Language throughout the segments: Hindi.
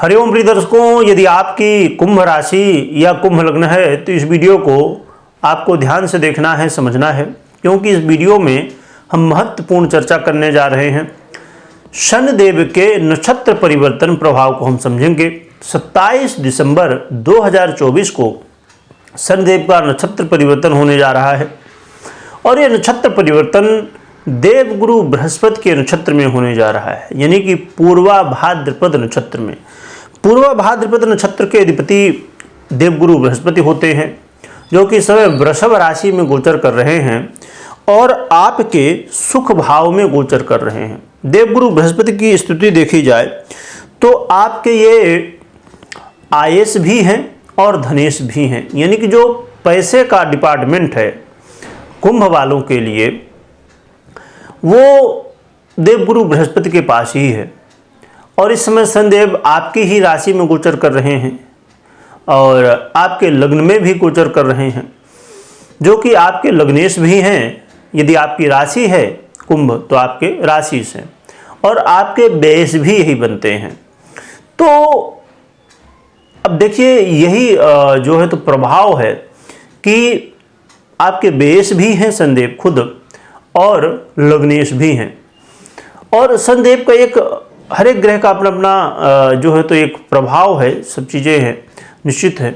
हरिओम प्रिय दर्शकों, यदि आपकी कुंभ राशि या कुंभ लग्न है तो इस वीडियो को आपको ध्यान से देखना है, समझना है, क्योंकि इस वीडियो में हम महत्वपूर्ण चर्चा करने जा रहे हैं। शनिदेव के नक्षत्र परिवर्तन प्रभाव को हम समझेंगे। 27 दिसंबर 2024 को शनिदेव का नक्षत्र परिवर्तन होने जा रहा है और ये नक्षत्र परिवर्तन देवगुरु बृहस्पति के नक्षत्र में होने जा रहा है, यानी कि पूर्वा भाद्रपद नक्षत्र में। पूर्वा भाद्रपद नक्षत्र के अधिपति देवगुरु बृहस्पति होते हैं, जो कि इस समय वृषभ राशि में गोचर कर रहे हैं और आपके सुख भाव में गोचर कर रहे हैं। देवगुरु बृहस्पति की स्थिति देखी जाए तो आपके ये आयेश भी हैं और धनेश भी हैं, यानी कि जो पैसे का डिपार्टमेंट है कुंभ वालों के लिए, वो देवगुरु बृहस्पति के पास ही है। और इस समय शनिदेव आपकी ही राशि में गोचर कर रहे हैं और आपके लग्न में भी गोचर कर रहे हैं, जो कि आपके लग्नेश भी हैं। यदि आपकी राशि है कुंभ तो आपके राशि से, और आपके बेस भी यही बनते हैं। तो अब देखिए, यही जो है तो प्रभाव है कि आपके बेस भी हैं शनिदेव खुद और लग्नेश भी हैं। और शनिदेव का एक हर एक ग्रह का अपना अपना जो है तो एक प्रभाव है, सब चीज़ें हैं, निश्चित है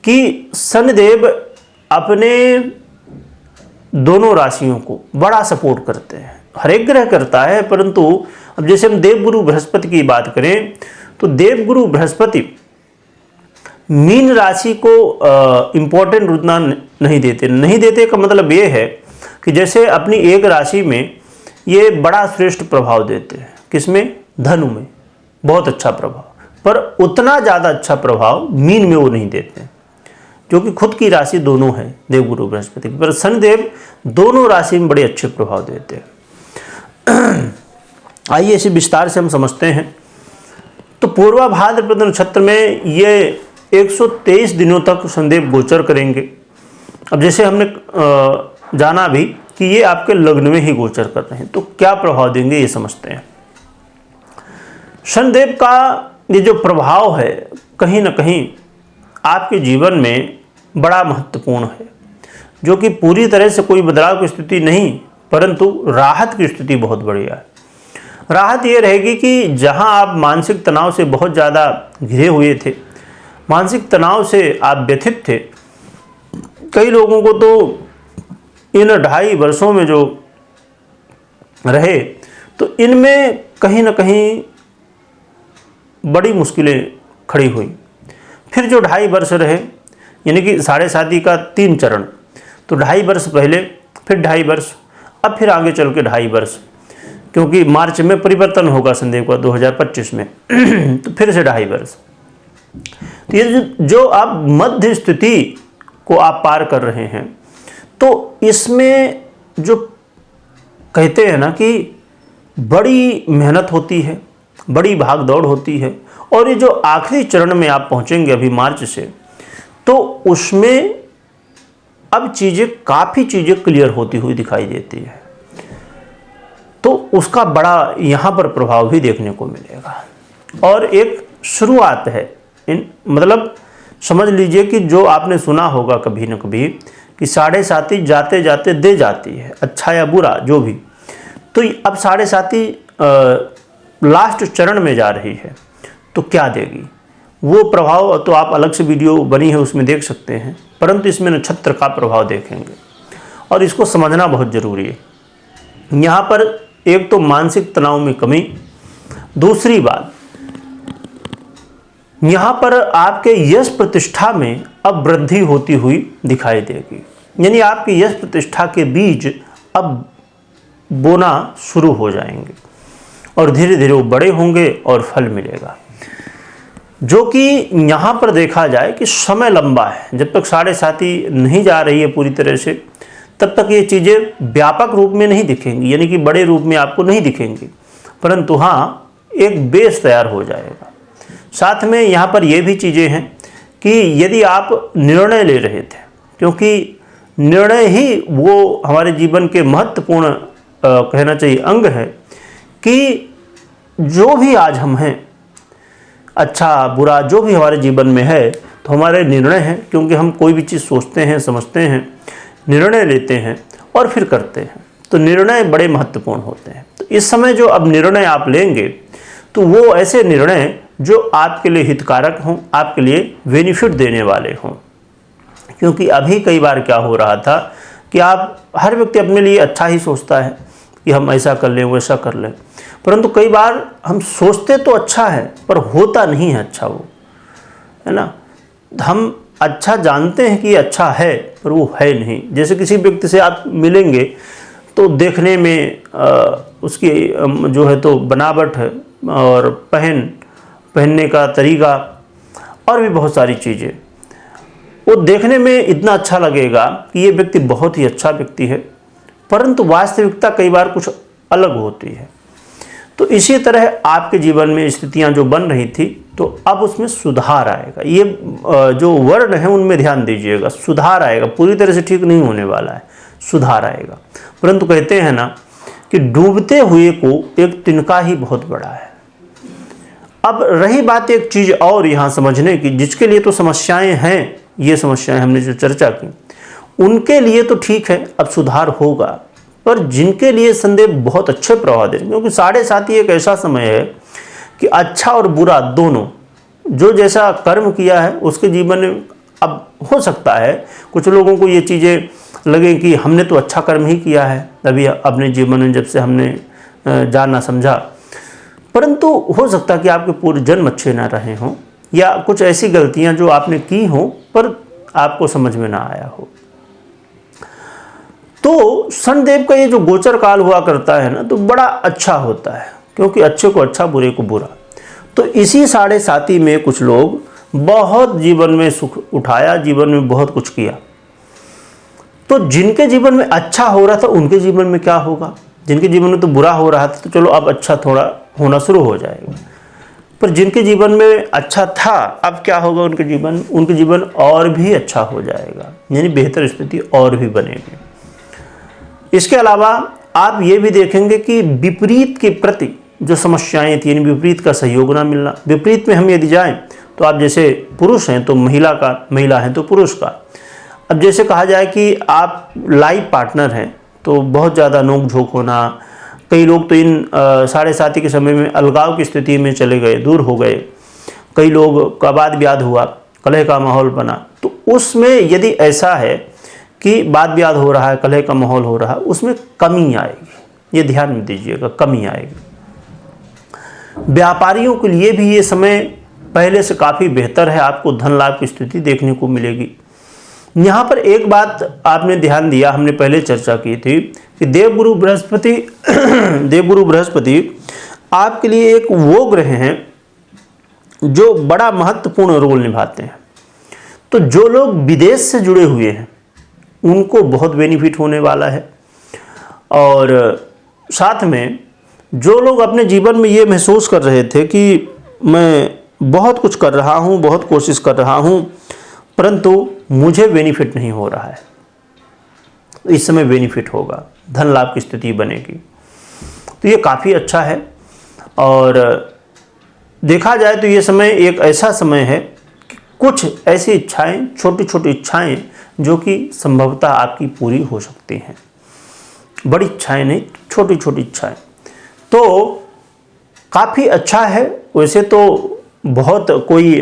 कि शनिदेव अपने दोनों राशियों को बड़ा सपोर्ट करते हैं। हर एक ग्रह करता है, परंतु अब जैसे हम देवगुरु बृहस्पति की बात करें तो देवगुरु बृहस्पति मीन राशि को इम्पोर्टेंट उतना नहीं देते का मतलब ये है कि जैसे अपनी एक राशि में ये बड़ा श्रेष्ठ प्रभाव देते हैं, किसमें? धनु में बहुत अच्छा प्रभाव, पर उतना ज़्यादा अच्छा प्रभाव मीन में वो नहीं देते, क्योंकि खुद की राशि दोनों है देवगुरु बृहस्पति की। पर शनिदेव दोनों राशि में बड़े अच्छे प्रभाव देते हैं। आइए इसे विस्तार से हम समझते हैं। तो पूर्वा भाद्रपद नक्षत्र में ये 123 दिनों तक शनिदेव गोचर करेंगे। अब जैसे हमने जाना भी कि ये आपके लग्न में ही गोचर कर रहे हैं, तो क्या प्रभाव देंगे ये समझते हैं। शनिदेव का ये जो प्रभाव है कहीं ना कहीं आपके जीवन में बड़ा महत्वपूर्ण है, जो कि पूरी तरह से कोई बदलाव की स्थिति नहीं, परंतु राहत की स्थिति बहुत बढ़िया है। राहत ये रहेगी कि जहां आप मानसिक तनाव से बहुत ज़्यादा घिरे हुए थे, मानसिक तनाव से आप व्यथित थे, कई लोगों को तो इन 2.5 वर्षों में जो रहे तो इनमें कहीं ना कहीं बड़ी मुश्किलें खड़ी हुई। फिर जो 2.5 वर्ष रहे, यानी कि 7.5 का 3 चरण, तो 2.5 वर्ष पहले, फिर 2.5 वर्ष, अब फिर आगे चल के 2.5 वर्ष, क्योंकि मार्च में परिवर्तन होगा शनिदेव का 2025 में तो फिर से 2.5 वर्ष। तो ये जो आप मध्य स्थिति को आप पार कर रहे हैं, तो इसमें जो कहते हैं ना कि बड़ी मेहनत होती है, बड़ी भाग दौड़ होती है, और ये जो आखिरी चरण में आप पहुंचेंगे अभी मार्च से, तो उसमें अब काफ़ी चीज़ें क्लियर होती हुई दिखाई देती है। तो उसका बड़ा यहाँ पर प्रभाव भी देखने को मिलेगा। और एक शुरुआत है, मतलब समझ लीजिए कि जो आपने सुना होगा कभी न कभी कि 7.5 जाते जाते दे जाती है, अच्छा या बुरा जो भी। तो अब 7.5 लास्ट चरण में जा रही है, तो क्या देगी वो प्रभाव, तो आप अलग से वीडियो बनी है उसमें देख सकते हैं, परंतु इसमें नक्षत्र का प्रभाव देखेंगे और इसको समझना बहुत ज़रूरी है। यहाँ पर एक तो मानसिक तनाव में कमी, दूसरी बात यहाँ पर आपके यश प्रतिष्ठा में अब वृद्धि होती हुई दिखाई देगी, यानी आपकी यश प्रतिष्ठा के बीज अब बोना शुरू हो जाएंगे और धीरे धीरे वो बड़े होंगे और फल मिलेगा। जो कि यहाँ पर देखा जाए कि समय लंबा है, जब तक 7.5 नहीं जा रही है पूरी तरह से, तब तक ये चीज़ें व्यापक रूप में नहीं दिखेंगी, यानी कि बड़े रूप में आपको नहीं दिखेंगी, परंतु हाँ एक बेस तैयार हो जाएगा। साथ में यहाँ पर ये भी चीज़ें हैं कि यदि आप निर्णय ले रहे थे, क्योंकि निर्णय ही वो हमारे जीवन के महत्वपूर्ण कहना चाहिए अंग है, कि जो भी आज हम हैं, अच्छा बुरा जो भी हमारे जीवन में है तो हमारे निर्णय हैं, क्योंकि हम कोई भी चीज़ सोचते हैं, समझते हैं, निर्णय लेते हैं और फिर करते हैं, तो निर्णय बड़े महत्वपूर्ण होते हैं। तो इस समय जो अब निर्णय आप लेंगे तो वो ऐसे निर्णय जो आपके लिए हितकारक हों, आपके लिए बेनिफिट देने वाले हों। क्योंकि अभी कई बार क्या हो रहा था कि हर व्यक्ति अपने लिए अच्छा ही सोचता है कि हम ऐसा कर लें, वैसा कर लें, परंतु कई बार हम सोचते तो अच्छा है पर होता नहीं है अच्छा, वो है ना। हम अच्छा जानते हैं कि अच्छा है पर वो है नहीं। जैसे किसी व्यक्ति से आप मिलेंगे तो देखने में उसकी जो है तो बनावट है और पहनने का तरीका और भी बहुत सारी चीज़ें, वो देखने में इतना अच्छा लगेगा कि ये व्यक्ति बहुत ही अच्छा व्यक्ति है, परंतु वास्तविकता कई बार कुछ अलग होती है। तो इसी तरह आपके जीवन में स्थितियां जो बन रही थी तो अब उसमें सुधार आएगा। ये जो वर्ण है उनमें ध्यान दीजिएगा, सुधार आएगा, पूरी तरह से ठीक नहीं होने वाला है, सुधार आएगा। परंतु कहते हैं ना कि डूबते हुए को एक तिनका ही बहुत बड़ा है। अब रही बात एक चीज़ और यहाँ समझने की, जिसके लिए तो समस्याएं हैं, ये समस्याएं हमने जो चर्चा की उनके लिए तो ठीक है, अब सुधार होगा, पर जिनके लिए संदेह बहुत अच्छे प्रभाव दे, क्योंकि 7.5 एक ऐसा समय है कि अच्छा और बुरा दोनों, जो जैसा कर्म किया है उसके जीवन में अब हो सकता है कुछ लोगों को ये चीज़ें लगे कि हमने तो अच्छा कर्म ही किया है अभी अपने जीवन में, जब से हमने जाना समझा, परंतु हो सकता है कि आपके पूरे जन्म अच्छे ना रहे हों, या कुछ ऐसी गलतियां जो आपने की हों पर आपको समझ में ना आया हो। तो शनिदेव का ये जो गोचर काल हुआ करता है ना, तो बड़ा अच्छा होता है, क्योंकि अच्छे को अच्छा, बुरे को बुरा। तो इसी 7.5 में कुछ लोग बहुत जीवन में सुख उठाया, जीवन में बहुत कुछ किया। तो जिनके जीवन में अच्छा हो रहा था उनके जीवन में क्या होगा, जिनके जीवन में तो बुरा हो रहा था तो चलो अब अच्छा थोड़ा होना शुरू हो जाएगा, पर जिनके जीवन में अच्छा था अब क्या होगा, उनके जीवन और भी अच्छा हो जाएगा, यानी बेहतर स्थिति और भी बनेगी। इसके अलावा आप ये भी देखेंगे कि विपरीत के प्रति जो समस्याएं थी, यानी विपरीत का सहयोग ना मिलना। विपरीत में हम यदि जाएं तो आप जैसे पुरुष हैं तो महिला हैं तो पुरुष का। अब जैसे कहा जाए कि आप लाइफ पार्टनर हैं तो बहुत ज़्यादा नोक झोंक होना, कई लोग तो इन 7.5 के समय में अलगाव की स्थिति में चले गए, दूर हो गए, कई लोग का वाद विवाद हुआ, कलह का माहौल बना। तो उसमें यदि ऐसा है कि वाद विवाद हो रहा है, कलह का माहौल हो रहा है, उसमें कमी आएगी, ये ध्यान में दीजिएगा, कमी आएगी। व्यापारियों के लिए भी ये समय पहले से काफ़ी बेहतर है, आपको धन लाभ की स्थिति देखने को मिलेगी। यहाँ पर एक बात आपने ध्यान दिया, हमने पहले चर्चा की थी कि देवगुरु बृहस्पति आपके लिए एक वो ग्रह हैं जो बड़ा महत्वपूर्ण रोल निभाते हैं। तो जो लोग विदेश से जुड़े हुए हैं उनको बहुत बेनिफिट होने वाला है, और साथ में जो लोग अपने जीवन में ये महसूस कर रहे थे कि मैं बहुत कुछ कर रहा हूँ, बहुत कोशिश कर रहा हूँ, परंतु मुझे बेनिफिट नहीं हो रहा है, इस समय बेनिफिट होगा, धन लाभ की स्थिति बनेगी। तो ये काफ़ी अच्छा है। और देखा जाए तो ये समय एक ऐसा समय है कि कुछ ऐसी इच्छाएं, छोटी छोटी इच्छाएं जो कि संभवतः आपकी पूरी हो सकती हैं, बड़ी इच्छाएं नहीं, छोटी छोटी इच्छाएं, तो काफ़ी अच्छा है। वैसे तो बहुत कोई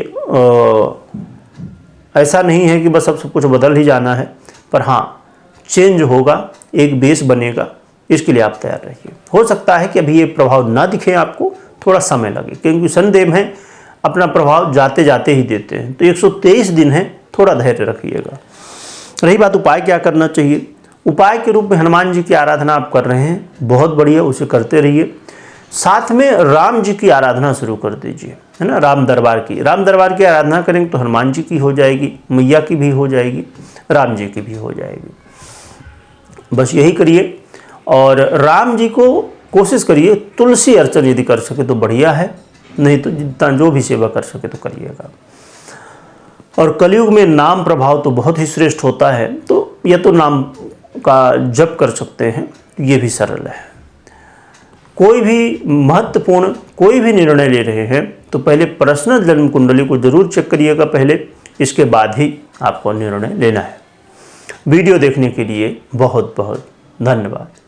ऐसा नहीं है कि बस अब सब कुछ बदल ही जाना है, पर हाँ चेंज होगा, एक बेस बनेगा, इसके लिए आप तैयार रहिए। हो सकता है कि अभी ये प्रभाव ना दिखे आपको, थोड़ा समय लगे, क्योंकि शनिदेव हैं अपना प्रभाव जाते जाते ही देते हैं। तो 123 दिन है, थोड़ा धैर्य रखिएगा। रही बात उपाय क्या करना चाहिए, उपाय के रूप में हनुमान जी की आराधना आप कर रहे हैं, बहुत बढ़िया, उसे करते रहिए। साथ में राम जी की आराधना शुरू कर दीजिए, है ना। राम दरबार की आराधना करेंगे तो हनुमान जी की हो जाएगी, मैया की भी हो जाएगी, राम जी की भी हो जाएगी। बस यही करिए। और राम जी को कोशिश करिए तुलसी अर्चन यदि कर सके तो बढ़िया है, नहीं तो जितना जो भी सेवा कर सके तो करिएगा। और कलयुग में नाम प्रभाव तो बहुत ही श्रेष्ठ होता है, तो यह तो नाम का जप कर सकते हैं, ये भी सरल है। कोई भी महत्वपूर्ण कोई भी निर्णय ले रहे हैं तो पहले पर्सनल जन्म कुंडली को जरूर चेक करिएगा पहले, इसके बाद ही आपको निर्णय लेना है। वीडियो देखने के लिए बहुत बहुत धन्यवाद।